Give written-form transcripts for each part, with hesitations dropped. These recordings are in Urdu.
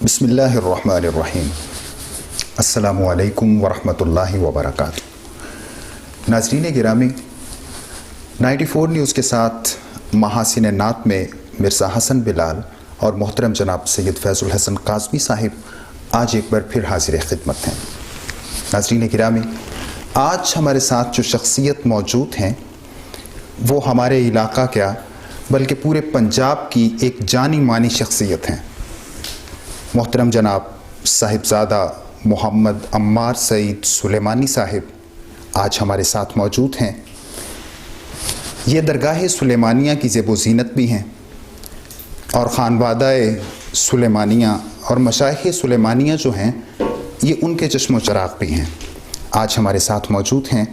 بسم اللہ الرحمن الرحیم۔ السلام علیکم ورحمۃ اللہ وبرکاتہ۔ ناظرین گرامی، 94 نیوز کے ساتھ محاسن نعت میں مرزا حسن بلال اور محترم جناب سید فیض الحسن قاسمی صاحب آج ایک بار پھر حاضر خدمت ہیں۔ ناظرین گرامی، آج ہمارے ساتھ جو شخصیت موجود ہیں وہ ہمارے علاقہ کیا بلکہ پورے پنجاب کی ایک جانی مانی شخصیت ہیں۔ محترم جناب صاحبزادہ محمد عمار سعید سلیمانی صاحب آج ہمارے ساتھ موجود ہیں۔ یہ درگاہ سلیمانیہ کی زیب و زینت بھی ہیں اور خانوادہ سلیمانیہ اور مشائخ سلیمانیہ جو ہیں یہ ان کے چشم و چراغ بھی ہیں۔ آج ہمارے ساتھ موجود ہیں۔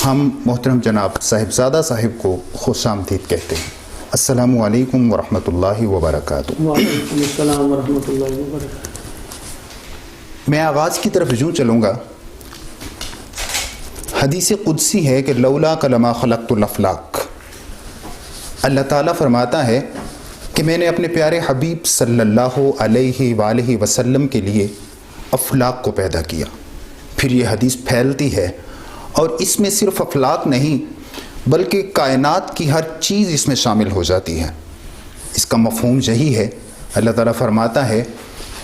ہم محترم جناب صاحبزادہ صاحب کو خوش آمدید کہتے ہیں۔ السلام علیکم ورحمۃ اللہ وبرکاتہ۔ وعلیکم السلام ورحمۃ اللہ وبرکاتہ۔ میں آغاز کی طرف یوں چلوں گا۔ حدیث قدسی ہے کہ لولا لما خلقت الافلاق، اللہ تعالیٰ فرماتا ہے کہ میں نے اپنے پیارے حبیب صلی اللہ علیہ وآلہ وسلم کے لیے افلاق کو پیدا کیا۔ پھر یہ حدیث پھیلتی ہے اور اس میں صرف افلاق نہیں بلکہ کائنات کی ہر چیز اس میں شامل ہو جاتی ہے۔ اس کا مفہوم یہی ہے، اللہ تعالیٰ فرماتا ہے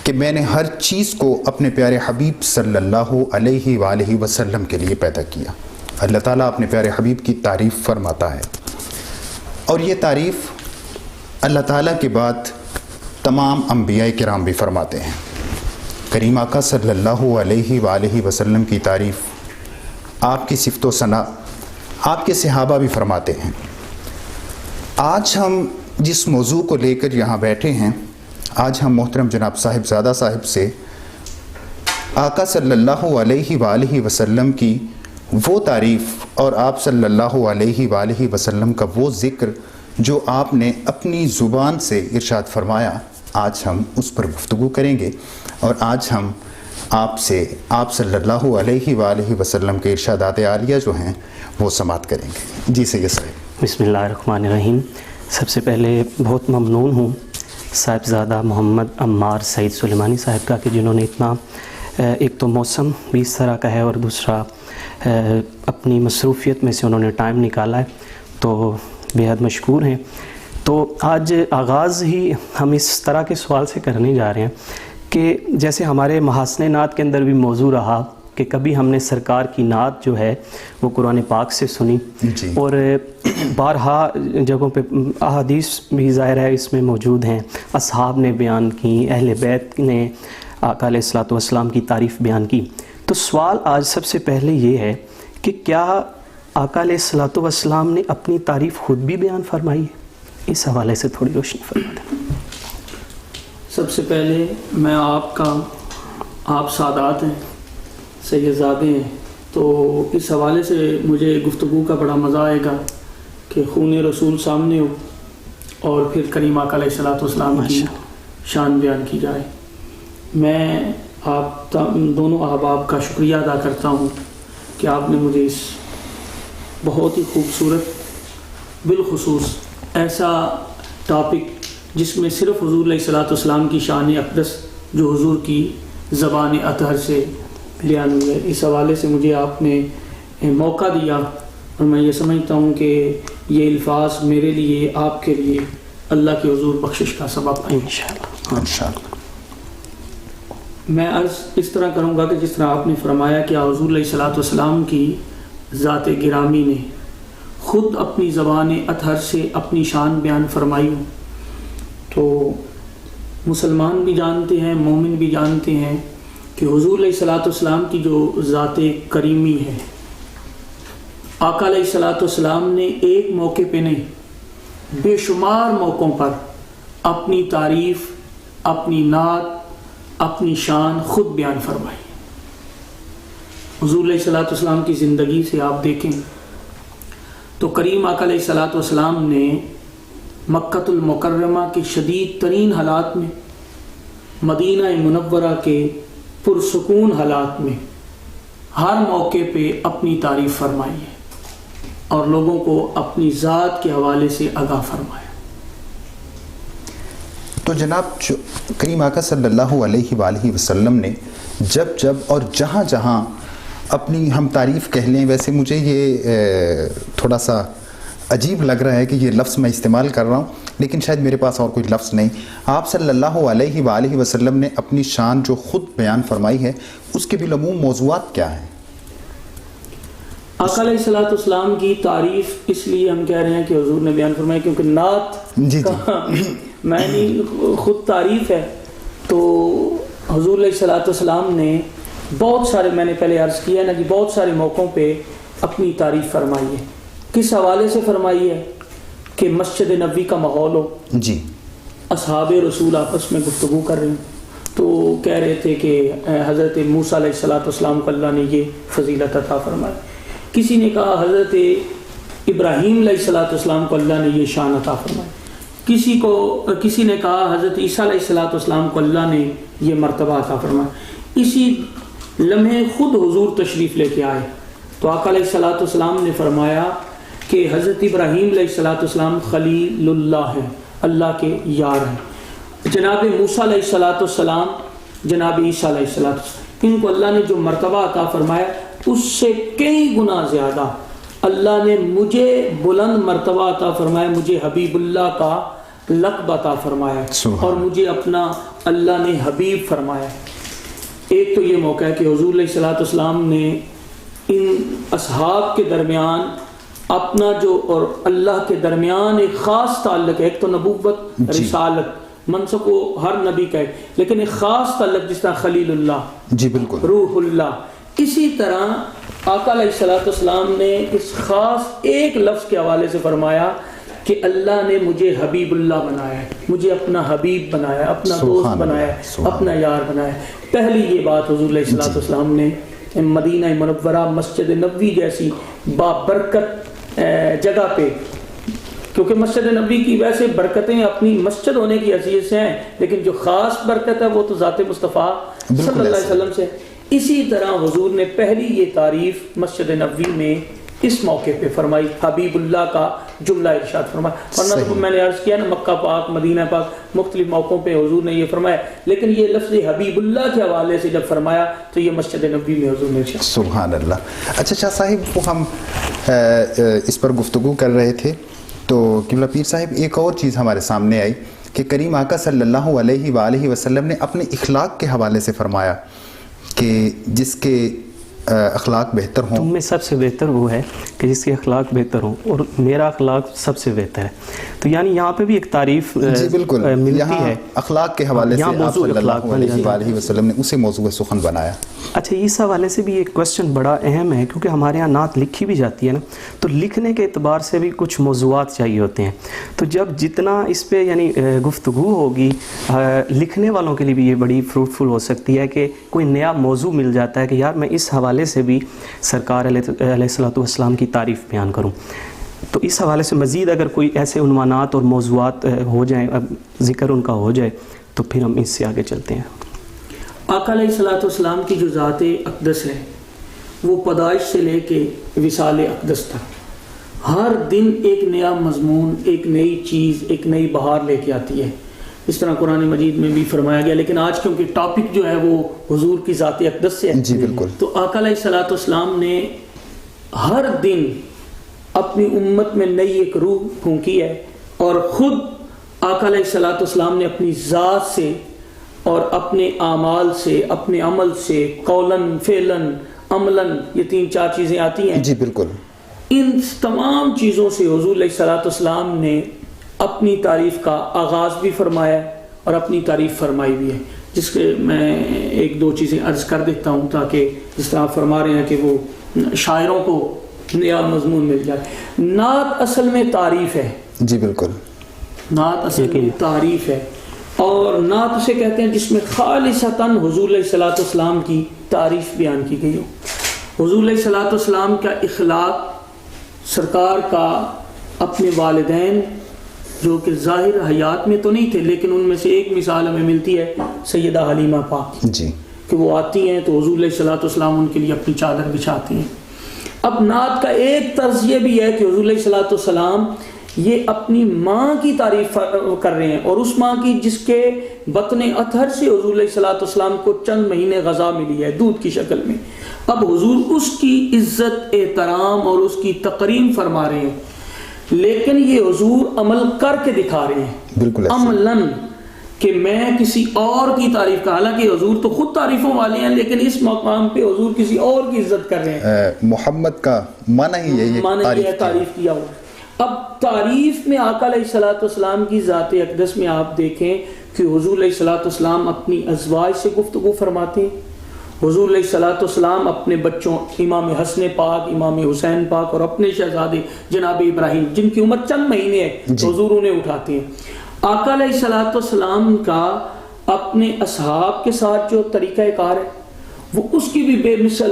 کہ میں نے ہر چیز کو اپنے پیارے حبیب صلی اللہ علیہ وآلہ وسلم کے لیے پیدا کیا۔ اللہ تعالیٰ اپنے پیارے حبیب کی تعریف فرماتا ہے، اور یہ تعریف اللہ تعالیٰ کے بعد تمام انبیاء کرام بھی فرماتے ہیں۔ کریم آقا صلی اللہ علیہ وآلہ وسلم کی تعریف، آپ کی صفت و ثنا آپ کے صحابہ بھی فرماتے ہیں۔ آج ہم جس موضوع کو لے کر یہاں بیٹھے ہیں، آج ہم محترم جناب صاحبزادہ صاحب سے آقا صلی اللہ علیہ وآلہ وسلم کی وہ تعریف اور آپ صلی اللہ علیہ وآلہ وسلم کا وہ ذکر جو آپ نے اپنی زبان سے ارشاد فرمایا، آج ہم اس پر گفتگو کریں گے، اور آج ہم آپ سے آپ صلی اللہ علیہ وآلہ وسلم کے ارشادات عالیہ جو ہیں وہ سماعت کریں گے۔ جی سید صاحب۔ بسم اللہ الرحمن الرحیم۔ سب سے پہلے بہت ممنون ہوں صاحبزادہ محمد عمار سعید سلیمانی صاحب کا کہ جنہوں نے اتنا ایک تو موسم بھی اس طرح کا ہے اور دوسرا اپنی مصروفیت میں سے انہوں نے ٹائم نکالا ہے، تو بیحد مشکور ہیں۔ تو آج آغاز ہی ہم اس طرح کے سوال سے کرنے جا رہے ہیں کہ جیسے ہمارے محاسن نعت کے اندر بھی موضوع رہا کہ کبھی ہم نے سرکار کی نعت جو ہے وہ قرآن پاک سے سنی، اور بارہا جگہوں پہ احادیث بھی ظاہر ہے اس میں موجود ہیں، اصحاب نے بیان کی، اہل بیت نے آقا علیہ الصلوۃ والسلام کی تعریف بیان کی۔ تو سوال آج سب سے پہلے یہ ہے کہ کیا آقا علیہ الصلوۃ والسلام نے اپنی تعریف خود بھی بیان فرمائی ہے؟ اس حوالے سے تھوڑی روشنی فرما دیں۔ سب سے پہلے میں آپ سادات ہیں، سیدزادے ہیں، تو اس حوالے سے مجھے گفتگو کا بڑا مزہ آئے گا کہ خون رسول سامنے ہو اور پھر کریم آقا علیہ الصلوۃ والسلام کی شان بیان کی جائے۔ میں آپ دونوں احباب کا شکریہ ادا کرتا ہوں کہ آپ نے مجھے اس بہت ہی خوبصورت بالخصوص ایسا ٹاپک جس میں صرف حضور علیہ الصلوۃ والسلام کی شان اقدس جو حضور کی زبان اطہر سے بیان ہوئی ہے، اس حوالے سے مجھے آپ نے موقع دیا، اور میں یہ سمجھتا ہوں کہ یہ الفاظ میرے لیے آپ کے لیے اللہ کے حضور بخشش کا سبب ہے انشاءاللہ۔ میں عرض اس طرح کروں گا کہ جس طرح آپ نے فرمایا کہ حضور علیہ الصلوۃ والسلام کی ذات گرامی نے خود اپنی زبان اطہر سے اپنی شان بیان فرمائی ہوں، تو مسلمان بھی جانتے ہیں، مومن بھی جانتے ہیں کہ حضور علیہ الصلوۃ والسلام کی جو ذات کریمی ہے، آقا علیہ الصلوۃ والسلام نے ایک موقع پہ نہیں بے شمار موقعوں پر اپنی تعریف، اپنی نعت، اپنی شان خود بیان فرمائی۔ حضور علیہ الصلوۃ والسلام کی زندگی سے آپ دیکھیں تو کریم آقا علیہ الصلوۃ والسلام نے مکۃ المکرمہ کے شدید ترین حالات میں، مدینہ منورہ کے پرسکون حالات میں ہر موقع پہ اپنی تعریف فرمائی ہے اور لوگوں کو اپنی ذات کے حوالے سے آگاہ فرمایا۔ تو جناب کریم آقا صلی اللہ علیہ وآلہ وسلم نے جب اور جہاں اپنی ہم تعریف کہہ لیں، ویسے مجھے یہ تھوڑا سا عجیب لگ رہا ہے کہ یہ لفظ میں استعمال کر رہا ہوں، لیکن شاید میرے پاس اور کوئی لفظ نہیں، آپ صلی اللہ علیہ وآلہ وسلم نے اپنی شان جو خود بیان فرمائی ہے اس کے بالعموم موضوعات کیا ہیں؟ آقا علیہ السلام کی تعریف اس لیے ہم کہہ رہے ہیں کہ حضور نے بیان فرمایا کیونکہ نعت کا معنی خود تعریف ہے. تو حضور علیہ السلام نے بہت سارے، میں نے پہلے عرض کیا نا کہ بہت سارے موقعوں پہ اپنی تعریف فرمائی ہے. کس حوالے سے فرمائی ہے؟ کہ مسجد نبوی کا ماحول ہو، جی، اصحاب رسول آپس میں گفتگو کر رہے ہیں تو کہہ رہے تھے کہ حضرت موسیٰ علیہ السلام کو اللہ نے یہ فضیلت عطا فرمائی. کسی نے کہا حضرت ابراہیم علیہ السلام کو اللہ نے یہ شان عطا فرمائی. کسی نے کہا حضرت عیسیٰ علیہ السلام کو اللہ نے یہ مرتبہ عطا فرمایا. اسی لمحے خود حضور تشریف لے کے آئے تو آقا علیہ السلام نے فرمایا کہ حضرت ابراہیم علیہ السلام خلیل اللہ ہیں، اللہ کے یار ہیں. جناب موسیٰ علیہ السلام، جناب عیسیٰ علیہ السلام، ان کو اللہ نے جو مرتبہ عطا فرمایا اس سے کئی گنا زیادہ اللہ نے مجھے بلند مرتبہ عطا فرمایا، مجھے حبیب اللہ کا لقب عطا فرمایا اور مجھے اپنا اللہ نے حبیب فرمایا. ایک تو یہ موقع ہے کہ حضور علیہ السلام نے ان اصحاب کے درمیان اپنا جو اور اللہ کے درمیان ایک خاص تعلق ہے. ایک تو نبوت، رسالت، منصب کو ہر نبی کا ہے، لیکن ایک خاص تعلق جس طرح خلیل اللہ، جی بالکل، روح اللہ. اسی طرح آقا علیہ السلام نے اس خاص ایک لفظ کے حوالے سے فرمایا کہ اللہ نے مجھے حبیب اللہ بنایا ہے، مجھے اپنا حبیب بنایا، اپنا دوست بنایا، اپنا یار بنایا. پہلی یہ بات حضور علیہ السلام نے مدینہ منورہ مسجد نبوی جیسی بابرکت جگہ پہ، کیونکہ مسجد نبوی کی ویسے برکتیں اپنی مسجد ہونے کی حیثیت سے ہیں، لیکن جو خاص برکت ہے وہ تو ذات مصطفیٰ صلی اللہ علیہ وسلم سے. اسی طرح حضور نے پہلی یہ تعریف مسجد نبوی میں اس موقع پہ فرمائی، حبیب اللہ کا جملہ ارشاد فرمایا. ورنہ تو میں نے عرض کیا نا مکہ پاک، مدینہ پاک، مختلف موقعوں پہ حضور نے یہ فرمایا، لیکن یہ لفظ حبیب اللہ کے حوالے سے جب فرمایا تو یہ مسجد نبوی میں حضور نے ارشاد. سبحان اللہ. اچھا شاہ صاحب، وہ ہم اس پر گفتگو کر رہے تھے تو قبلہ پیر صاحب ایک اور چیز ہمارے سامنے آئی کہ کریم آقا صلی اللہ علیہ وآلہ وسلم نے اپنے اخلاق کے حوالے سے فرمایا کہ جس کے اخلاق بہتر ہوں، تم میں سب سے بہتر وہ ہے کہ جس کے اخلاق بہتر ہوں، اور میرا اخلاق سب سے بہتر ہے. تو یعنی یہاں پہ بھی ایک تعریف جی بالکل ملتی ہے اخلاق کے حوالے سے. آپ صلی اللہ علیہ وآلہ وسلم نے اسے موضوع سخن بنایا. اچھا، اس حوالے سے بھی ایک کوسچن بڑا اہم ہے، کیونکہ ہمارے یہاں نعت لکھی بھی جاتی ہے نا، تو لکھنے کے اعتبار سے بھی کچھ موضوعات چاہیے ہوتے ہیں. تو جب جتنا اس پہ یعنی گفتگو ہوگی، لکھنے والوں کے لیے بھی یہ بڑی فروٹفل ہو سکتی ہے کہ کوئی نیا موضوع مل جاتا ہے کہ یار میں اس حوالے سے بھی سرکار علیہ السلام کی تعریف بیان کروں. تو اس حوالے سے مزید اگر کوئی ایسے عنوانات اور موضوعات ہو جائیں، ذکر ان کا ہو جائے، تو پھر ہم اس سے آگے چلتے ہیں. آقا علیہ السلام کی جو ذات اقدس ہے وہ پیدائش سے لے کے وصال اقدس تک ہر دن ایک نیا مضمون، ایک نئی چیز، ایک نئی بہار لے کے آتی ہے. اس طرح قرآن مجید میں بھی فرمایا گیا، لیکن آج کیونکہ ٹاپک جو ہے وہ حضور کی ذات اقدس سے ہے، جی بالکل، تو آقا علیہ السلام نے ہر دن اپنی امت میں نئی ایک روح پھونکی ہے، اور خود آقا علیہ السلام نے اپنی ذات سے اور اپنے اعمال سے، اپنے عمل سے، قولاً، فعلاً، عملاً، یہ 3-4 چیزیں آتی ہیں، جی بالکل، ان تمام چیزوں سے حضور علیہ السلام نے اپنی تعریف کا آغاز بھی فرمایا اور اپنی تعریف فرمائی بھی ہے. جس کے میں 1-2 چیزیں عرض کر دیتا ہوں تاکہ جس طرح آپ فرما رہے ہیں کہ وہ شاعروں کو نیا مضمون مل جائے. نعت اصل میں تعریف ہے، جی بالکل، نعت اصل میں تعریف ہے، اور نعت اسے کہتے ہیں جس میں خالصتاً حضور علیہ السلام کی تعریف بیان کی گئی ہو. حضور علیہ السلام کا اخلاق، سرکار کا اپنے والدین جو کہ ظاہر حیات میں تو نہیں تھے، لیکن ان میں سے ایک مثال ہمیں ملتی ہے سیدہ حلیمہ پاک، جی، کہ وہ آتی ہیں تو حضور علیہ السلام ان کے لیے اپنی چادر بچھاتی ہیں. اب نعت کا ایک طرز یہ بھی ہے کہ حضور علیہ السلام یہ اپنی ماں کی تعریف کر رہے ہیں، اور اس ماں کی جس کے بطن اطہر سے حضور علیہ الصلوۃ والسلام کو چند مہینے غذا ملی ہے دودھ کی شکل میں. اب حضور اس کی عزت احترام اور اس کی تقریم فرما رہے ہیں، لیکن یہ حضور عمل کر کے دکھا رہے ہیں، بالکل عملاً، کہ میں کسی اور کی تعریف کا، حالانکہ حضور تو خود تعریفوں والے ہیں، لیکن اس مقام پہ حضور کسی اور کی عزت کر رہے ہیں. محمد کا معنی ہی ہے تعریف کیا ہوا. اب تعریف میں آقا علیہ الصلوۃ والسلام کی ذات اقدس میں آپ دیکھیں کہ حضور علیہ الصلوۃ والسلام اپنی ازواج سے گفتگو فرماتے ہیں. حضور علیہ الصلوۃ والسلام اپنے بچوں امام حسن پاک، امام حسین پاک اور اپنے شہزادے جناب ابراہیم جن کی عمر چند مہینے ہے حضور انہیں اٹھاتے ہیں. آقا علیہ الصلوۃ والسلام کا اپنے اصحاب کے ساتھ جو طریقہ کار ہے وہ اس کی بھی بے مثل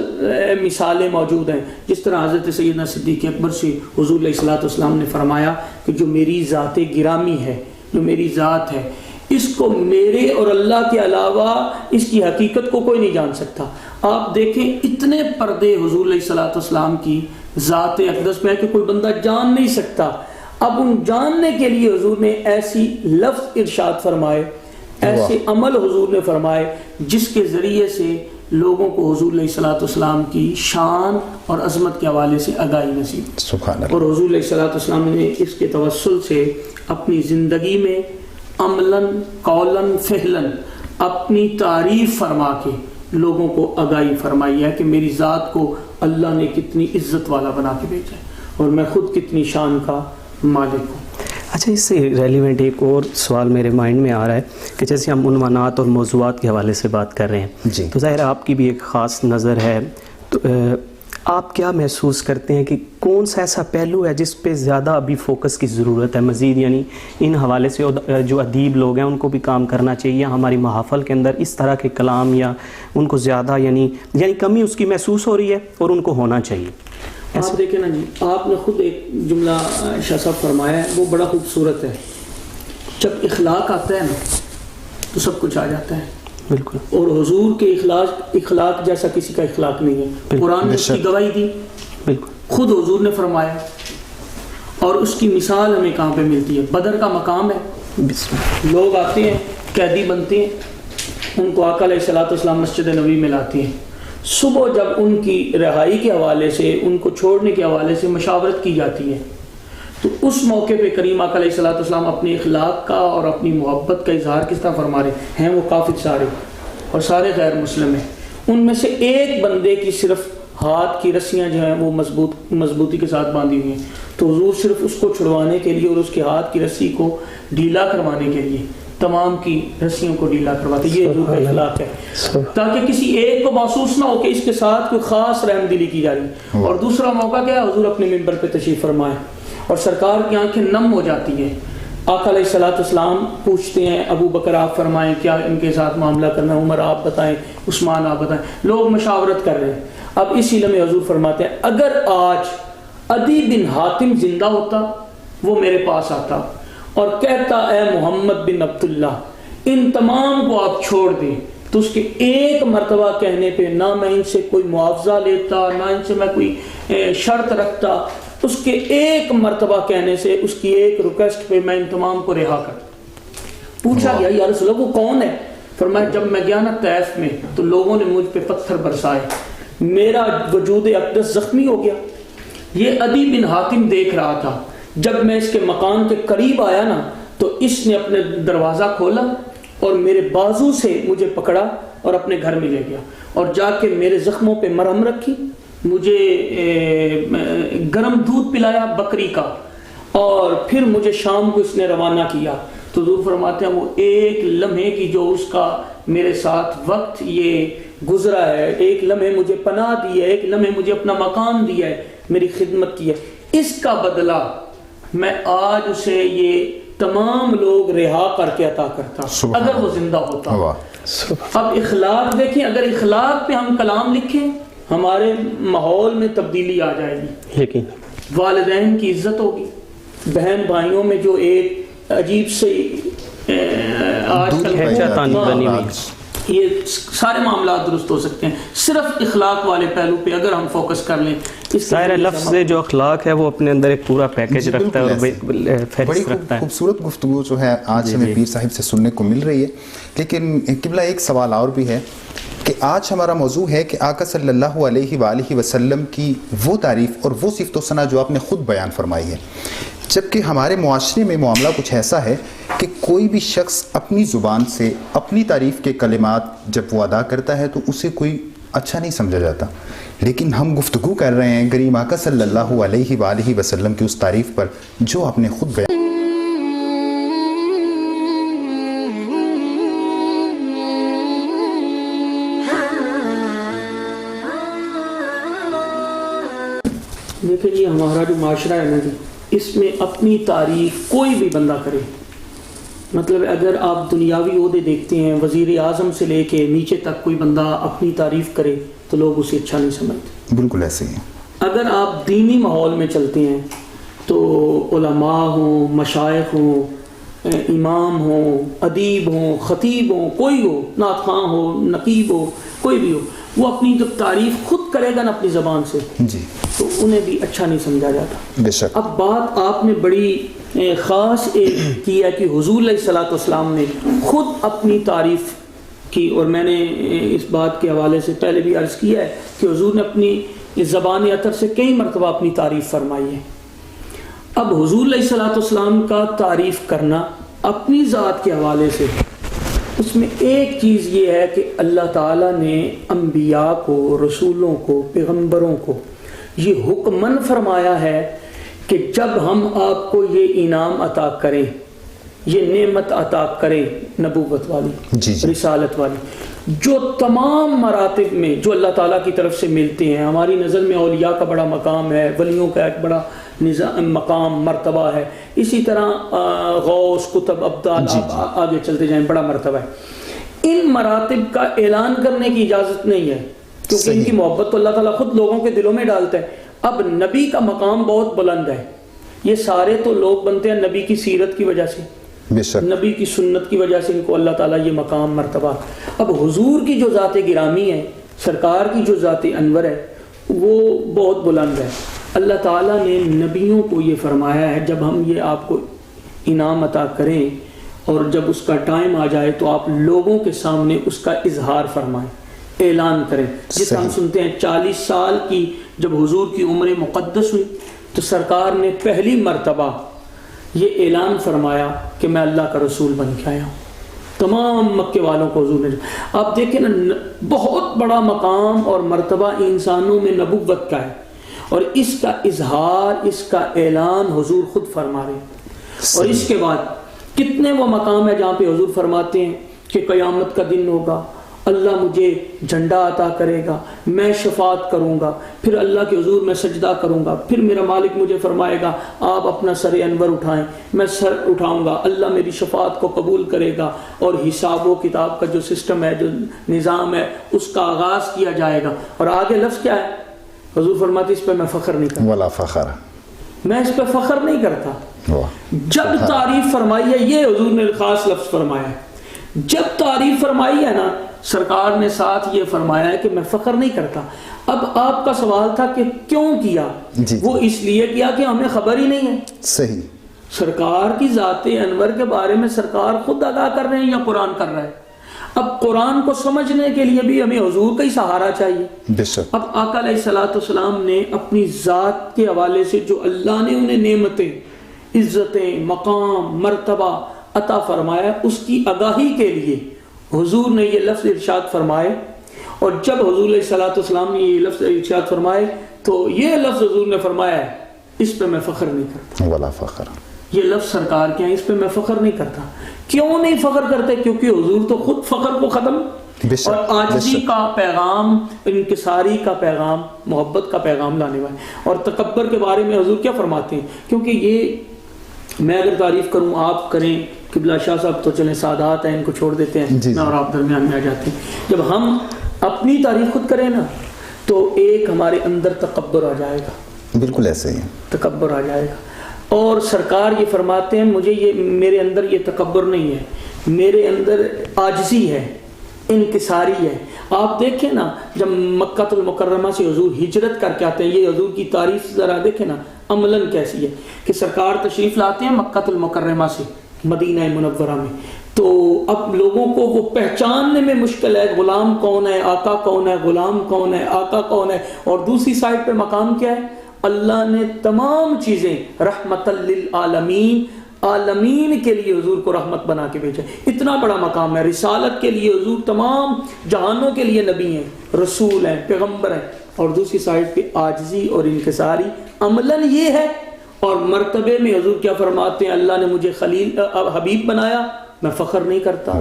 مثالیں موجود ہیں. جس طرح حضرت سیدنا صدیق اکبر سے حضور علیہ الصلوۃ والسلام نے فرمایا کہ جو میری ذات گرامی ہے، جو میری ذات ہے، اس کو میرے اور اللہ کے علاوہ اس کی حقیقت کو کوئی نہیں جان سکتا. آپ دیکھیں اتنے پردے حضور علیہ الصلوۃ والسلام کی ذات اقدس میں ہے کہ کوئی بندہ جان نہیں سکتا. اب ان جاننے کے لیے حضور نے ایسی لفظ ارشاد فرمائے، ایسے عمل حضور نے فرمائے جس کے ذریعے سے لوگوں کو حضور علیہ الصلوۃ والسلام کی شان اور عظمت کے حوالے سے آگاہی نصیب. سبحان اللہ. اور حضور علیہ الصلوۃ والسلام نے اس کے توسل سے اپنی زندگی میں عملاً قولاً فعلاً اپنی تعریف فرما کے لوگوں کو آگاہی فرمائی ہے کہ میری ذات کو اللہ نے کتنی عزت والا بنا کے بھیجا ہے اور میں خود کتنی شان کا مالک ہوں. اچھا، اس سے ریلیونٹ ایک اور سوال میرے مائنڈ میں آ رہا ہے کہ جیسے ہم عنوانات اور موضوعات کے حوالے سے بات کر رہے ہیں جی، تو ظاہر آپ کی بھی ایک خاص نظر ہے، تو آپ کیا محسوس کرتے ہیں کہ کون سا ایسا پہلو ہے جس پہ زیادہ ابھی فوکس کی ضرورت ہے مزید، یعنی ان حوالے سے جو ادیب لوگ ہیں ان کو بھی کام کرنا چاہیے، یا ہماری محافل کے اندر اس طرح کے کلام یا ان کو زیادہ یعنی کمی اس کی محسوس ہو رہی ہے اور ان کو ہونا چاہیے؟ آپ دیکھیں نا جی، آپ نے خود ایک جملہ شاہ صاحب فرمایا ہے، وہ بڑا خوبصورت ہے. جب اخلاق آتا ہے نا تو سب کچھ آ جاتا ہے. بالکل. اور حضور کے اخلاق جیسا کسی کا اخلاق نہیں ہے. قرآن نے اس کی گواہی دی، بالکل خود حضور نے فرمایا، اور اس کی مثال ہمیں کہاں پہ ملتی ہے؟ بدر کا مقام ہے. لوگ آتے ہیں، قیدی بنتے ہیں، ان کو آقا علیہ الصلوۃ والسلام مسجد نبوی میں لاتے ہیں. صبح جب ان کی رہائی کے حوالے سے، ان کو چھوڑنے کے حوالے سے مشاورت کی جاتی ہے، تو اس موقع پہ کریم آقا علیہ الصلوۃ والسلام اپنے اخلاق کا اور اپنی محبت کا اظہار کس طرح فرما رہے ہیں؟ وہ کافر سارے اور سارے غیر مسلم ہیں، ان میں سے ایک بندے کی صرف ہاتھ کی رسیاں جو ہیں وہ مضبوطی کے ساتھ باندھی ہوئی ہیں، تو حضور صرف اس کو چھڑوانے کے لیے اور اس کے ہاتھ کی رسی کو ڈھیلا کروانے کے لیے تمام کی رسیوں کو ڈھیلا کرواتے. یہ حضور کا اخلاق ہے، تاکہ کسی ایک کو محسوس نہ ہو کہ اس کے ساتھ کوئی خاص رحم دلی کی جا رہی ہے. اور دوسرا موقع کیا ہے؟ حضور اپنے منبر پہ تشریف فرمائے اور سرکار کی آنکھیں نم ہو جاتی ہیں. آقا علیہ الصلوۃ والسلام پوچھتے ہیں ابو بکر آپ فرمائیں کیا ان کے ساتھ معاملہ کرنا ہے، عمر آپ بتائیں، عثمان آپ بتائیں. لوگ مشاورت کر رہے ہیں. اب اسی لمحے حضور فرماتے ہیں اگر آج عدی بن حاتم زندہ ہوتا، وہ میرے پاس آتا اور کہتا اے محمد بن عبداللہ ان تمام کو آپ چھوڑ دیں، تو اس کے ایک مرتبہ کہنے پہ نہ میں ان سے کوئی معاوضہ لیتا، نہ ان سے میں کوئی شرط رکھتا، اس کے ایک مرتبہ کہنے سے، اس کی ایک ریکویسٹ پہ میں ان تمام کو رہا کر. پوچھا گیا یا رسول اللہ وہ کون ہے؟ فرمایا جب میں گیا نا طیف میں تو لوگوں نے مجھ پہ پتھر برسائے، میرا وجود اقدس زخمی ہو گیا. یہ عدی بن حاتم دیکھ رہا تھا، جب میں اس کے مکان کے قریب آیا نا تو اس نے اپنے دروازہ کھولا اور میرے بازو سے مجھے پکڑا اور اپنے گھر میں لے گیا اور جا کے میرے زخموں پہ مرہم رکھی، مجھے گرم دودھ پلایا بکری کا، اور پھر مجھے شام کو اس نے روانہ کیا. تو حضور فرماتے ہیں وہ ایک لمحے کی جو اس کا میرے ساتھ وقت یہ گزرا ہے، ایک لمحے مجھے پناہ دی ہے، ایک لمحے مجھے اپنا مکان دیا ہے، میری خدمت کی ہے، اس کا بدلہ میں آج اسے یہ تمام لوگ رہا کر کے عطا کرتا اگر وہ زندہ ہوتا. اب اخلاق دیکھیں، اگر اخلاق پہ ہم کلام لکھیں ہمارے ماحول میں تبدیلی آ جائے گی. لیکن والدین کی عزت ہوگی، بہن بھائیوں میں جو ایک عجیب سے آج کل یہ سارے معاملات درست ہو سکتے ہیں صرف اخلاق والے پہلو پہ اگر ہم فوکس کر لیں. ظاہر لفظ سے جو اخلاق ہے وہ اپنے اندر ایک پورا پیکج رکھتا ہے اور بڑی خوبصورت گفتگو جو ہے آج ہمیں پیر صاحب سے سننے کو مل رہی ہے. لیکن قبلہ ایک سوال اور بھی ہے کہ آج ہمارا موضوع ہے کہ آقا صلی اللہ علیہ وآلہ وسلم کی وہ تعریف اور وہ صفت و ثنا جو آپ نے خود بیان فرمائی ہے، جبکہ ہمارے معاشرے میں معاملہ کچھ ایسا ہے کہ کوئی بھی شخص اپنی زبان سے اپنی تعریف کے کلمات جب وہ ادا کرتا ہے تو اسے کوئی اچھا نہیں سمجھا جاتا. لیکن ہم گفتگو کر رہے ہیں کریم آقا صلی اللہ علیہ وآلہ وسلم کی اس تعریف پر جو آپ نے خود بیان. دیکھیں یہ ہمارا جو معاشرہ ہے نا جی، اس میں اپنی تعریف کوئی بھی بندہ کرے، مطلب اگر آپ دنیاوی عہدے دیکھتے ہیں، وزیر اعظم سے لے کے نیچے تک کوئی بندہ اپنی تعریف کرے تو لوگ اسے اچھا نہیں سمجھتے. بالکل ایسے ہی. اگر آپ دینی ماحول میں چلتے ہیں تو علماء ہوں، مشائخ ہوں، امام ہوں، ادیب ہوں، خطیب ہوں، کوئی ہو، نعت خواں ہو، نقیب ہو، کوئی بھی ہو، وہ اپنی جب تعریف خود کرے گا نا اپنی زبان سے جی تو انہیں بھی اچھا نہیں سمجھا جاتا. بے شک. اب بات آپ نے بڑی خاص ایک کی ہے کہ حضور علیہ الصلوۃ والسلام نے خود اپنی تعریف کی، اور میں نے اس بات کے حوالے سے پہلے بھی عرض کیا ہے کہ حضور نے اپنی زبان اطہر سے کئی مرتبہ اپنی تعریف فرمائی ہے. اب حضور علیہ الصلوۃ والسلام کا تعریف کرنا اپنی ذات کے حوالے سے، اس میں ایک چیز یہ ہے کہ اللہ تعالیٰ نے انبیاء کو، رسولوں کو، پیغمبروں کو یہ حکمن فرمایا ہے کہ جب ہم آپ کو یہ انعام عطا کریں، یہ نعمت عطا کریں نبوت والی، رسالت والی، جو تمام مراتب میں جو اللہ تعالیٰ کی طرف سے ملتے ہیں. ہماری نظر میں اولیاء کا بڑا مقام ہے، ولیوں کا ایک بڑا مقام مرتبہ ہے، اسی طرح غوث، قطب، ابدال، آگے چلتے جائیں، بڑا مرتبہ ہے. ان مراتب کا اعلان کرنے کی اجازت نہیں ہے کیونکہ ان کی محبت تو اللہ تعالیٰ خود لوگوں کے دلوں میں ڈالتا ہے. اب نبی کا مقام بہت بلند ہے، یہ سارے تو لوگ بنتے ہیں نبی کی سیرت کی وجہ سے، نبی کی سنت کی وجہ سے ان کو اللہ تعالیٰ یہ مقام مرتبہ. اب حضور کی جو ذات گرامی ہے، سرکار کی جو ذات انور ہے، وہ بہت بلند ہے. اللہ تعالیٰ نے نبیوں کو یہ فرمایا ہے جب ہم یہ آپ کو انعام عطا کریں اور جب اس کا ٹائم آ جائے تو آپ لوگوں کے سامنے اس کا اظہار فرمائیں، اعلان کریں. جس ہم سنتے ہیں 40 سال کی جب حضور کی عمر مقدس ہوئی تو سرکار نے پہلی مرتبہ یہ اعلان فرمایا کہ میں اللہ کا رسول بن کے آیا ہوں. تمام مکے والوں کو حضور نے، آپ دیکھیں نا، بہت بڑا مقام اور مرتبہ انسانوں میں نبوت کا ہے، اور اس کا اظہار، اس کا اعلان حضور خود فرما رہے ہیں. اور اس کے بعد کتنے وہ مقام ہے جہاں پہ حضور فرماتے ہیں کہ قیامت کا دن ہوگا، اللہ مجھے جھنڈا عطا کرے گا، میں شفاعت کروں گا، پھر اللہ کے حضور میں سجدہ کروں گا، پھر میرا مالک مجھے فرمائے گا آپ اپنا سر انور اٹھائیں، میں سر اٹھاؤں گا، اللہ میری شفاعت کو قبول کرے گا، اور حساب و کتاب کا جو سسٹم ہے، جو نظام ہے، اس کا آغاز کیا جائے گا. اور آگے لفظ کیا ہے؟ حضور فرماتے اس پہ میں فخر نہیں کرتا، ولا فخر، میں اس پہ فخر نہیں کرتا. جب تعریف فرمائی ہے، یہ حضور نے خاص لفظ فرمایا ہے، جب تعریف فرمائی ہے نا سرکار نے ساتھ یہ فرمایا ہے کہ میں فخر نہیں کرتا. اب آپ کا سوال تھا کہ کیوں کیا؟ وہ اس لیے کیا کہ ہمیں خبر ہی نہیں ہے. صحیح. سرکار کی ذات انور کے بارے میں سرکار خود ادا کر رہے ہیں یا قرآن کر رہا ہے؟ اب قرآن کو سمجھنے کے لیے بھی ہمیں حضور کا ہی سہارا چاہیے. اب آقا علیہ الصلوۃ والسلام نے اپنی ذات کے حوالے سے جو اللہ نے انہیں نعمتیں، عزتیں، مقام، مرتبہ عطا فرمایا، اس کی آگاہی کے لیے حضور نے یہ لفظ ارشاد فرمائے. اور جب حضور علیہ الصلوۃ والسلام نے یہ لفظ ارشاد فرمائے تو یہ لفظ حضور نے فرمایا ہے اس پہ میں فخر نہیں کرتا، ولا فخر. یہ لفظ سرکار کے ہیں، اس پہ میں فخر نہیں کرتا. کیوں نہیں فخر کرتے؟ کیونکہ حضور تو خود فخر کو ختم اور عاجزی کا پیغام، انکساری کا پیغام، محبت کا پیغام لانے والے. اور تکبر کے بارے میں حضور کیا فرماتے ہیں؟ کیونکہ یہ میں اگر تعریف کروں آپ کریں، قبلہ شاہ صاحب تو چلیں سادات ہیں، ان کو چھوڑ دیتے ہیں، میں اور آپ درمیان میں آ جاتے ہیں. جب ہم اپنی تعریف خود کریں نا تو ایک ہمارے اندر تکبر آ جائے گا. بالکل ایسے ہی تکبر آ جائے گا. اور سرکار یہ فرماتے ہیں مجھے یہ میرے اندر یہ تکبر نہیں ہے، میرے اندر عاجزی ہے، انکساری ہے. آپ دیکھیں نا جب مکہ المکرمہ سے حضور ہجرت کر کے آتے ہیں, یہ حضور کی تعریف ذرا دیکھیں نا عملاً کیسی ہے کہ سرکار تشریف لاتے ہیں مکہ المکرمہ سے مدینہ منورہ میں, تو اب لوگوں کو وہ پہچاننے میں مشکل ہے غلام کون ہے, آقا کون ہے, غلام کون ہے, آقا کون ہے. اور دوسری سائڈ پہ مقام کیا ہے, اللہ نے تمام چیزیں رحمت للعالمین, عالمین کے لیے حضور کو رحمت بنا کے بھیجا. اتنا بڑا مقام ہے. رسالت کے لیے حضور تمام جہانوں کے لیے نبی ہیں, رسول ہیں, پیغمبر ہیں. اور دوسری سائڈ پہ عاجزی اور انکساری عملاً یہ ہے. اور مرتبے میں حضور کیا فرماتے ہیں, اللہ نے مجھے خلیل حبیب بنایا, میں فخر نہیں کرتا.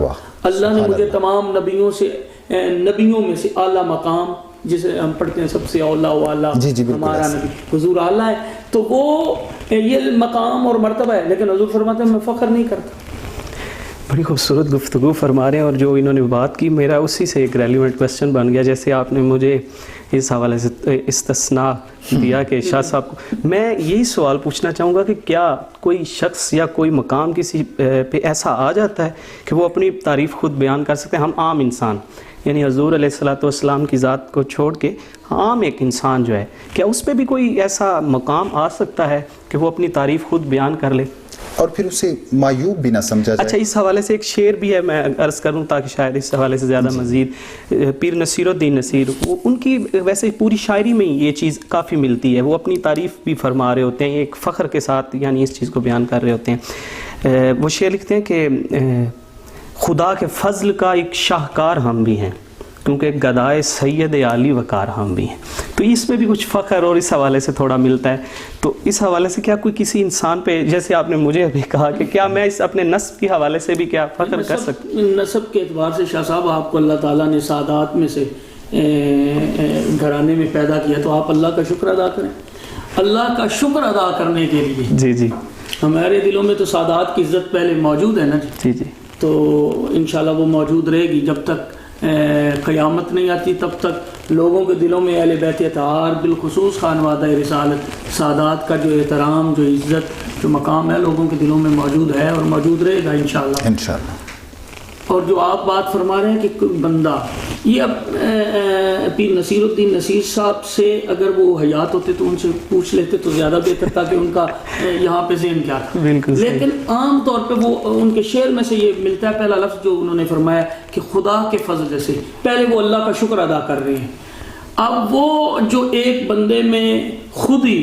اللہ نے مجھے تمام نبیوں میں سے اعلیٰ مقام, جسے ہم پڑھتے ہیں سب سے اولا والا ہمارا نبی حضور اعلیٰ ہے, تو وہ یہ مقام اور مرتبہ ہے. لیکن حضور فرماتے ہیں میں فخر نہیں کرتا. بڑی خوبصورت گفتگو فرما رہے ہیں, اور جو انہوں نے بات کی میرا اسی سے ایک ریلیونٹ کویسچن بن گیا. جیسے آپ نے مجھے اس حوالے سے استثناء دیا کہ شاہ صاحب کو, میں یہی سوال پوچھنا چاہوں گا کہ کیا کوئی شخص یا کوئی مقام کسی پہ ایسا آ جاتا ہے کہ وہ اپنی تعریف خود بیان کر سکتے ہیں؟ ہم عام انسان, یعنی حضور علیہ الصلوۃ والسلام کی ذات کو چھوڑ کے عام ایک انسان جو ہے, کیا اس پہ بھی کوئی ایسا مقام آ سکتا ہے کہ وہ اپنی تعریف خود بیان کر لے اور پھر اسے معیوب بھی نہ سمجھا جائے؟ اچھا, اس حوالے سے ایک شعر بھی ہے, میں عرض کروں تاکہ شاید اس حوالے سے زیادہ مزید. پیر نصیر الدین نصیر, ان کی ویسے پوری شاعری میں یہ چیز کافی ملتی ہے. وہ اپنی تعریف بھی فرما رہے ہوتے ہیں ایک فخر کے ساتھ, یعنی اس چیز کو بیان کر رہے ہوتے ہیں. وہ شعر لکھتے ہیں کہ خدا کے فضل کا ایک شاہکار ہم بھی ہیں, کیونکہ گدائے سید عالی وقار ہم بھی ہیں. تو اس میں بھی کچھ فخر اور اس حوالے سے تھوڑا ملتا ہے. تو اس حوالے سے کیا کوئی کسی انسان پہ, جیسے آپ نے مجھے ابھی کہا کہ کیا میں اس اپنے نسب کے حوالے سے بھی کیا فخر کر سکتا ہوں؟ نسب کے اعتبار سے شاہ صاحب آپ کو اللہ تعالیٰ نے سعادات میں سے گھرانے میں پیدا کیا, تو آپ اللہ کا شکر ادا کریں. اللہ کا شکر ادا کرنے کے لیے جی جی ہمارے دلوں میں تو سعادات کی عزت پہلے موجود ہے نا جی جی, تو انشاءاللہ وہ موجود رہے گی. جب تک قیامت نہیں آتی تب تک لوگوں کے دلوں میں اہل بیت اطہار بالخصوص خانوادہ رسالت سادات کا جو احترام, جو عزت, جو مقام ہے لوگوں کے دلوں میں موجود ہے اور موجود رہے گا انشاءاللہ. اور جو آپ بات فرما رہے ہیں کہ کوئی بندہ, یہ اب پیر نصیر الدین نصیر صاحب سے اگر وہ حیات ہوتے تو ان سے پوچھ لیتے تو زیادہ بہتر تھا کہ ان کا یہاں پہ ذہن کیا تھا. لیکن عام طور پہ وہ ان کے شعر میں سے یہ ملتا ہے پہلا لفظ جو انہوں نے فرمایا کہ خدا کے فضل سے, پہلے وہ اللہ کا شکر ادا کر رہے ہیں. اب وہ جو ایک بندے میں خود ہی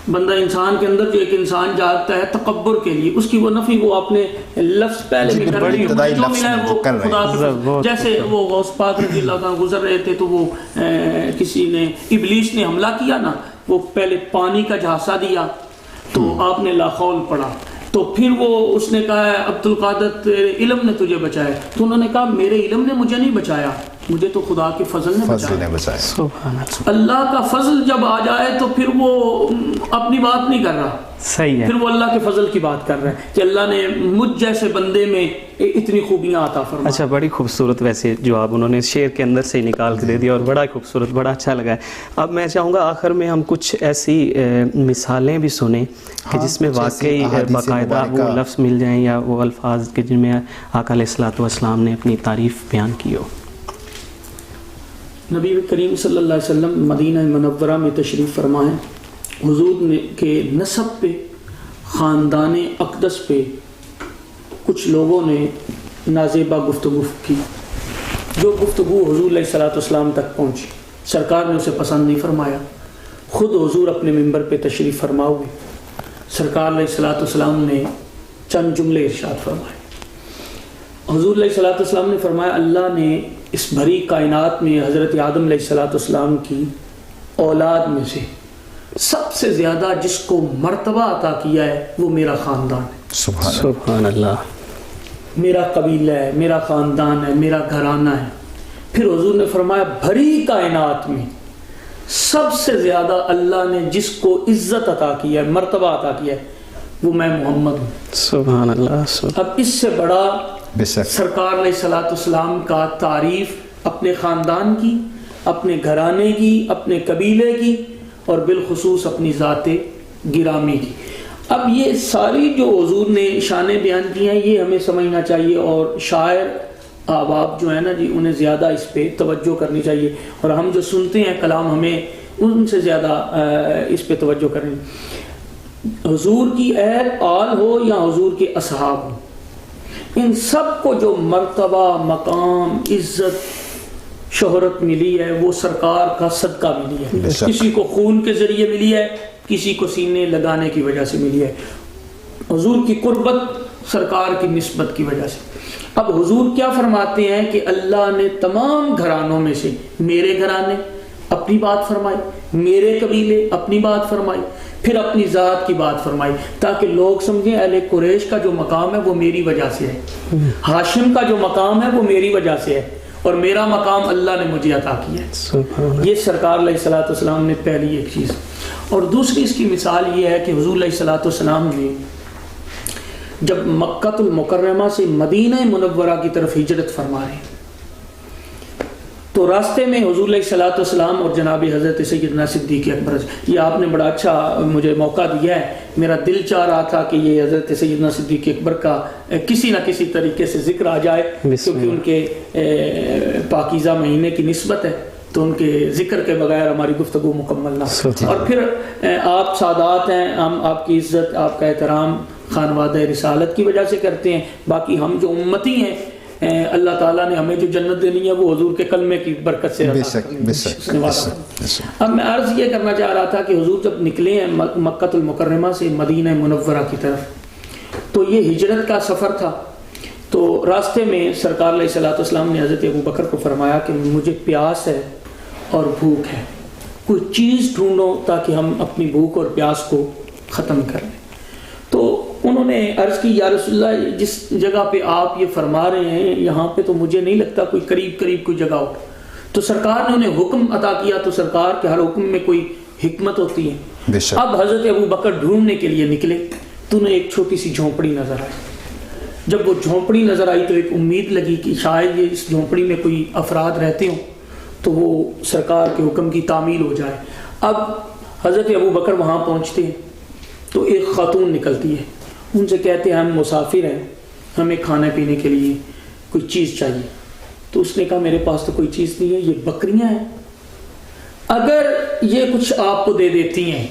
بندہ انسان کے اندر جو ایک انسان جاگتا ہے تکبر کے لیے, اس کی وہ نفی وہ اپنے لفظ پہلے بھی کر رہے ہیں, جو ملا ہے وہ خدا کے. جیسے وہ غوث پاک رضی اللہ عنہ گزر رہے تھے تو وہ کسی نے, ابلیس نے حملہ کیا نا, وہ پہلے پانی کا جھانسا دیا تو آپ نے لا حول پڑھا, تو پھر وہ اس نے کہا عبد القادر تیرے علم نے تجھے بچایا, تو انہوں نے کہا میرے علم نے مجھے نہیں بچایا, مجھے تو خدا کے فضل نے بچایا. اللہ کا فضل جب آ جائے تو پھر وہ اپنی بات نہیں کر رہا, صحیح ہے, پھر وہ اللہ کے فضل کی بات کر رہا ہے کہ اللہ نے مجھ جیسے بندے میں اتنی خوبیاں عطا فرمائی. اچھا, بڑی خوبصورت ویسے جواب انہوں نے شعر کے اندر سے نکال کے دے دیا, اور بڑا خوبصورت, بڑا اچھا لگا ہے. اب میں چاہوں گا آخر میں ہم کچھ ایسی مثالیں بھی سنیں کہ جس میں واقعی باقاعدہ وہ لفظ مل جائیں یا وہ الفاظ کے جن میں آقا علیہ الصلوۃ والسلام نے اپنی تعریف بیان کی ہو. نبی کریم صلی اللہ علیہ وسلم مدینہ منورہ میں تشریف فرمائیں, حضور کے نسب پہ, خاندان اقدس پہ کچھ لوگوں نے نازیبہ گفتگو کی. جو گفتگو حضور علیہ الصلوۃ والسلام تک پہنچی, سرکار نے اسے پسند نہیں فرمایا. خود حضور اپنے منبر پہ تشریف فرما ہوئے, سرکار علیہ الصلوۃ والسلام نے چند جملے ارشاد فرمائے. حضور علیہ الصلوۃ والسلام نے فرمایا اللہ نے اس بھری کائنات میں حضرت آدم علیہ الصلوۃ والسلام کی اولاد میں سے سب سے زیادہ جس کو مرتبہ عطا کیا ہے وہ میرا خاندان ہے. سبحان اللہ. میرا قبیلہ ہے, میرا خاندان ہے, میرا گھرانہ ہے. پھر حضور نے فرمایا بھری کائنات میں سب سے زیادہ اللہ نے جس کو عزت عطا کیا ہے, مرتبہ عطا کیا ہے, وہ میں محمد ہوں. سبحان اللہ. اب اس سے بڑا سرکار علیہ الصلوۃ والسلام کا تعریف اپنے خاندان کی, اپنے گھرانے کی, اپنے قبیلے کی, اور بالخصوص اپنی ذات گرامی کی. اب یہ ساری جو حضور نے شانیں بیان کی ہیں یہ ہمیں سمجھنا چاہیے, اور شاعر احباب جو ہیں نا جی انہیں زیادہ اس پہ توجہ کرنی چاہیے، اور ہم جو سنتے ہیں کلام ہمیں ان سے زیادہ اس پہ توجہ کرنی. حضور کی اہل آل ہو یا حضور کے اصحاب ہو، ان سب کو جو مرتبہ، مقام، عزت، شہرت ملی ہے وہ سرکار کا صدقہ ملی ہے. کسی کو خون کے ذریعے ملی ہے، کسی کو سینے لگانے کی وجہ سے ملی ہے. حضور کی قربت سرکار کی نسبت کی وجہ سے. اب حضور کیا فرماتے ہیں کہ اللہ نے تمام گھرانوں میں سے میرے گھرانے اپنی بات فرمائی، میرے قبیلے اپنی بات فرمائی، پھر اپنی ذات کی بات فرمائی، تاکہ لوگ سمجھیں اہل قریش کا جو مقام ہے وہ میری وجہ سے ہے، ہاشم کا جو مقام ہے وہ میری وجہ سے ہے، اور میرا مقام اللہ نے مجھے عطا کیا ہے. یہ سرکار علیہ الصلوۃ والسلام نے پہلی ایک چیز. اور دوسری اس کی مثال یہ ہے کہ حضور علیہ الصلوۃ والسلام نے جب مکہ المکرمہ سے مدینہ منورہ کی طرف ہجرت فرما رہے تو راستے میں حضور علیہ الصلوۃ والسلام اور جناب حضرت سیدنا صدیق اکبر، یہ آپ نے بڑا اچھا مجھے موقع دیا ہے. میرا دل چاہ رہا تھا کہ یہ حضرت سیدنا صدیق اکبر کا کسی نہ کسی طریقے سے ذکر آ جائے، کیونکہ ان کے پاکیزہ مہینے کی نسبت ہے، تو ان کے ذکر کے بغیر ہماری گفتگو مکمل نہ. اور پھر آپ سادات ہیں، ہم آپ کی عزت، آپ کا احترام خانوادہ رسالت کی وجہ سے کرتے ہیں. باقی ہم جو امتی ہیں، اللہ تعالیٰ نے ہمیں جو جنت دینی ہے وہ حضور کے کلمے کی برکت سے عطا کرنی ہے. اب میں عرض یہ کرنا چاہ رہا تھا کہ حضور جب نکلے ہیں مکہ المکرمہ سے مدینہ منورہ کی طرف، تو یہ ہجرت کا سفر تھا. تو راستے میں سرکار علیہ الصلوۃ والسلام نے حضرت ابو بکر کو فرمایا کہ مجھے پیاس ہے اور بھوک ہے، کوئی چیز ڈھونڈو تاکہ ہم اپنی بھوک اور پیاس کو ختم کر لیں. تو انہوں نے عرض کی یا رسول اللہ جس جگہ پہ آپ یہ فرما رہے ہیں یہاں پہ تو مجھے نہیں لگتا کوئی قریب کوئی جگہ ہو. تو سرکار نے انہیں حکم عطا کیا، تو سرکار کے ہر حکم میں کوئی حکمت ہوتی ہے. اب حضرت ابو بکر ڈھونڈنے کے لیے نکلے تو انہیں ایک چھوٹی سی جھونپڑی نظر آئی. جب وہ جھونپڑی نظر آئی تو ایک امید لگی کہ شاید یہ اس جھونپڑی میں کوئی افراد رہتے ہوں تو وہ سرکار کے حکم کی تعمیل ہو جائے. اب حضرت ابو بکر وہاں پہنچتے ہیں تو ایک خاتون نکلتی ہے، ان سے کہتے ہیں ہم مسافر ہیں، ہمیں کھانے پینے کے لیے کوئی چیز چاہیے. تو اس نے کہا میرے پاس تو کوئی چیز نہیں ہے، یہ بکریاں ہیں، اگر یہ کچھ آپ کو دے دیتی ہیں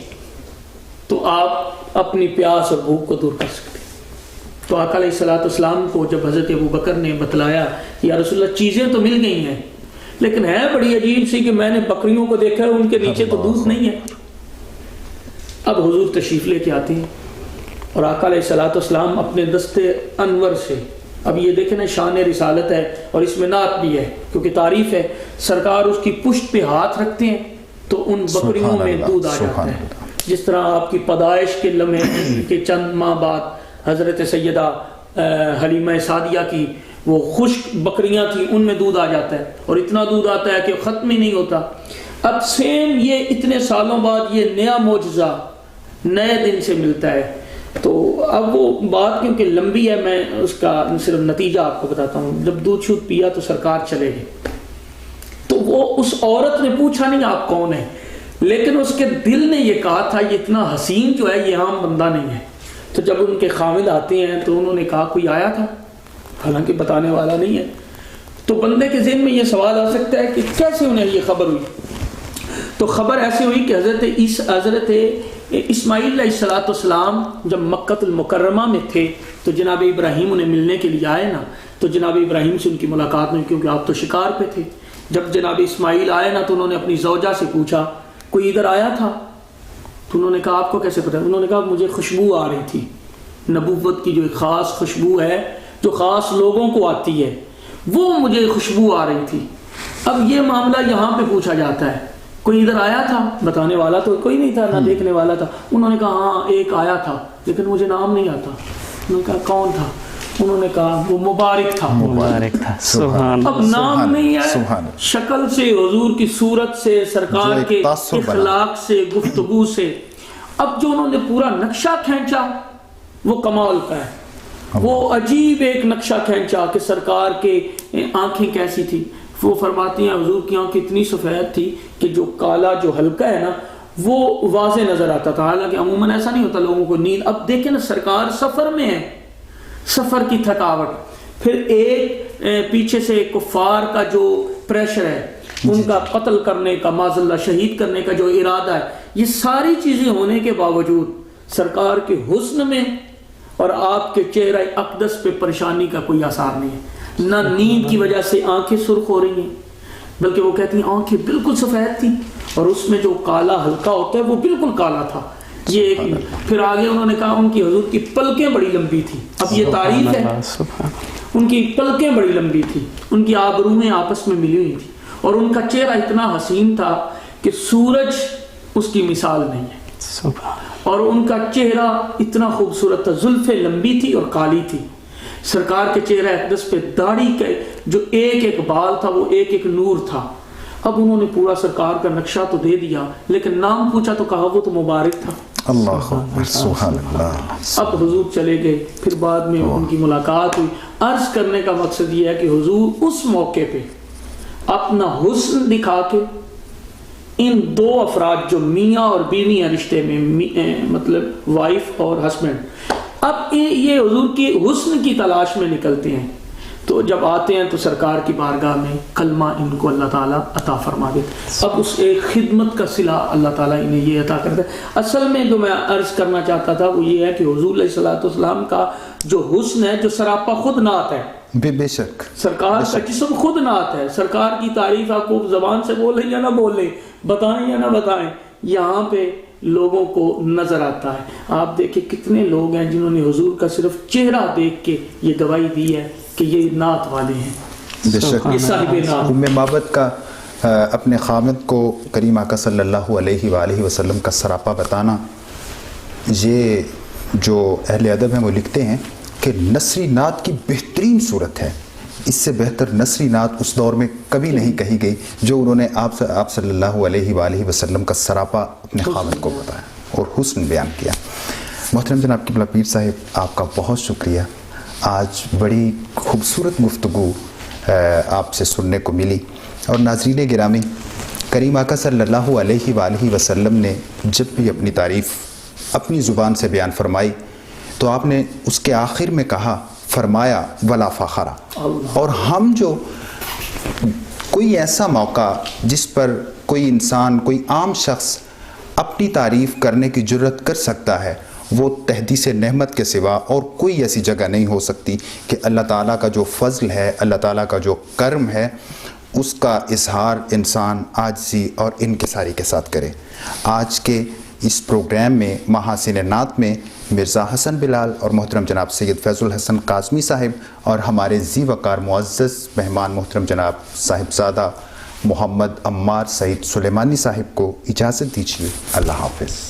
تو آپ اپنی پیاس اور بھوک کو دور کر سکتے ہیں. تو آقا علیہ الصلوۃ والسلام کو جب حضرت ابو بکر نے بتلایا یا رسول اللہ چیزیں تو مل گئی ہیں لیکن ہے بڑی عجیب سی کہ میں نے بکریوں کو دیکھا ہے ان کے نیچے تو دودھ نہیں ہے. اب حضور تشریف لے کے آتے ہیں اور آقا علیہ الصلوۃ والسلام اپنے دستے انور سے، اب یہ دیکھیں نا شان رسالت ہے اور اس میں نعت بھی ہے کیونکہ تعریف ہے، سرکار اس کی پشت پہ ہاتھ رکھتے ہیں تو ان بکریوں میں دودھ آ جاتا ہے. جس طرح آپ کی پیدائش کے لمحے کے چند ماہ بعد حضرت سیدہ حلیمہ سعدیہ کی وہ خشک بکریاں تھیں ان میں دودھ آ جاتا ہے اور اتنا دودھ آتا ہے کہ ختم ہی نہیں ہوتا. اب سیم یہ اتنے سالوں بعد یہ نیا معجزہ نئے دن سے ملتا ہے. تو اب وہ بات کیونکہ لمبی ہے میں اس کا صرف نتیجہ آپ کو بتاتا ہوں. جب دودھ شودھ پیا تو سرکار چلے گئے تو وہ اس عورت نے پوچھا نہیں آپ کون ہیں، لیکن اس کے دل نے یہ کہا تھا یہ اتنا حسین جو ہے یہ عام بندہ نہیں ہے. تو جب ان کے خامد آتے ہیں تو انہوں نے کہا کوئی آیا تھا، حالانکہ بتانے والا نہیں ہے. تو بندے کے ذہن میں یہ سوال آ سکتا ہے کہ کیسے انہیں یہ خبر ہوئی. تو خبر ایسے ہوئی کہ حضرت اسماعیل علیہ الصلوۃ والسلام جب مکہ المکرمہ میں تھے تو جناب ابراہیم انہیں ملنے کے لیے آئے نا، تو جناب ابراہیم سے ان کی ملاقات نہیں کیونکہ آپ تو شکار پہ تھے. جب جناب اسماعیل آئے نا تو انہوں نے اپنی زوجہ سے پوچھا کوئی ادھر آیا تھا؟ تو انہوں نے کہا آپ کو کیسے پتہ؟ انہوں نے کہا مجھے خوشبو آ رہی تھی، نبوت کی جو ایک خاص خوشبو ہے جو خاص لوگوں کو آتی ہے وہ مجھے خوشبو آ رہی تھی. اب یہ معاملہ یہاں پہ پوچھا جاتا ہے کوئی ادھر آیا تھا؟ بتانے والا تو کوئی نہیں تھا، نہ دیکھنے والا تھا. انہوں نے کہا ہاں ایک آیا تھا لیکن مجھے نام نہیں آتا. انہوں نے کہا کون تھا؟ انہوں نے کہا وہ مبارک تھا. مبارک تھا. سبحان. اب نام نہیں ہے، شکل سے، حضور کی صورت سے، سرکار کے اخلاق سے، گفتگو سے. اب جو انہوں نے پورا نقشہ کھینچا وہ کمال کا ہے. وہ عجیب ایک نقشہ کھینچا کہ سرکار کے آنکھیں کیسی تھی. وہ فرماتی ہیں حضور کی آنکھ اتنی سفید تھی کہ جو کالا جو ہلکا ہے نا وہ واضح نظر آتا تھا، حالانکہ عموماً ایسا نہیں ہوتا لوگوں کو نیند. اب دیکھیں نا سرکار سفر میں ہے، سفر کی تھکاوٹ، پھر ایک پیچھے سے کفار کا جو پریشر ہے، ان کا قتل کرنے کا، معاذ اللہ شہید کرنے کا جو ارادہ ہے، یہ ساری چیزیں ہونے کے باوجود سرکار کے حسن میں اور آپ کے چہرہ اقدس پہ پریشانی کا کوئی آثار نہیں ہے. نہ نیند کی وجہ سے آنکھیں سرخ ہو رہی ہیں، بلکہ وہ کہتی ہیں آنکھیں بالکل سفید تھیں اور اس میں جو کالا ہلکا ہوتا ہے وہ بالکل کالا تھا. یہ ایک. پھر آگے انہوں نے کہا ان کی حضور کی پلکیں بڑی لمبی تھیں. اب یہ تعریف ہے، ان کی پلکیں بڑی لمبی تھی، ان کی آبروئیں آپس میں ملی ہوئی تھی، اور ان کا چہرہ اتنا حسین تھا کہ سورج اس کی مثال نہیں ہے، اور ان کا چہرہ اتنا خوبصورت تھا، زلفیں لمبی تھی اور کالی تھی. سرکار کے چہرہ اقدس پہ داڑھی کے جو ایک ایک بال تھا وہ ایک ایک نور تھا. اب انہوں نے پورا سرکار کا نقشہ تو دے دیا، لیکن نام پوچھا تو کہا وہ تو مبارک تھا. اللہ اکبر، سبحان اللہ. اب حضور چلے گئے، پھر بعد میں ان کی ملاقات ہوئی. عرض کرنے کا مقصد یہ ہے کہ حضور اس موقع پہ اپنا حسن دکھا کے ان دو افراد جو میاں اور بیوی ہیں رشتے میں، مطلب وائف اور ہسبینڈ، اب یہ حضور کی حسن کی تلاش میں نکلتے ہیں. تو جب آتے ہیں تو سرکار کی بارگاہ میں کلمہ ان کو اللہ تعالیٰ عطا فرما دیتے. اب اس ایک خدمت کا صلہ اللہ تعالیٰ انہیں یہ عطا کرتا ہے. اصل میں جو میں عرض کرنا چاہتا تھا وہ یہ ہے کہ حضور علیہ الصلوۃ والسلام کا جو حسن ہے، جو سراپا خود نعت ہے، بے شک سرکار کا جسم خود نعت ہے. سرکار کی تعریف آپ کو زبان سے بولیں یا نہ بولیں، بتائیں یا نہ بتائیں، یہاں پہ لوگوں کو نظر آتا ہے. آپ دیکھیں کتنے لوگ ہیں جنہوں نے حضور کا صرف چہرہ دیکھ کے یہ گواہی دی ہے کہ یہ نعت والے ہیں. بے شک. یہ صاحب نعت. ام معبد کا اپنے خامد کو کریم آقا صلی اللہ علیہ وآلہ وسلم کا سراپا بتانا، یہ جو اہل ادب ہیں وہ لکھتے ہیں کہ نثری نعت کی بہترین صورت ہے. اس سے بہتر نثری نعت اس دور میں کبھی نہیں کہی گئی جو انہوں نے آپ صلی اللہ علیہ وآلہ وسلم کا سراپا اپنے خامد کو بتایا اور حسن بیان کیا. محترم جناب قبلہ پیر صاحب، آپ کا بہت شکریہ. آج بڑی خوبصورت گفتگو آپ سے سننے کو ملی. اور ناظرین گرامی، کریم آقا صلی اللہ علیہ وآلہ وسلم نے جب بھی اپنی تعریف اپنی زبان سے بیان فرمائی تو آپ نے اس کے آخر میں کہا، فرمایا ولا فخرا. اور ہم جو کوئی ایسا موقع جس پر کوئی انسان، کوئی عام شخص اپنی تعریف کرنے کی جرت کر سکتا ہے، وہ تحدیث نعمت کے سوا اور کوئی ایسی جگہ نہیں ہو سکتی کہ اللہ تعالیٰ کا جو فضل ہے، اللہ تعالیٰ کا جو کرم ہے، اس کا اظہار انسان عاجزی اور انکساری کے ساتھ کرے. آج کے اس پروگرام میں محاسن نعت میں مرزا حسن بلال اور محترم جناب سید فیض الحسن قاسمی صاحب اور ہمارے ذی وقار معزز مہمان محترم جناب صاحبزادہ محمد عمار سعید سلیمانی صاحب کو اجازت دیجیے. اللہ حافظ.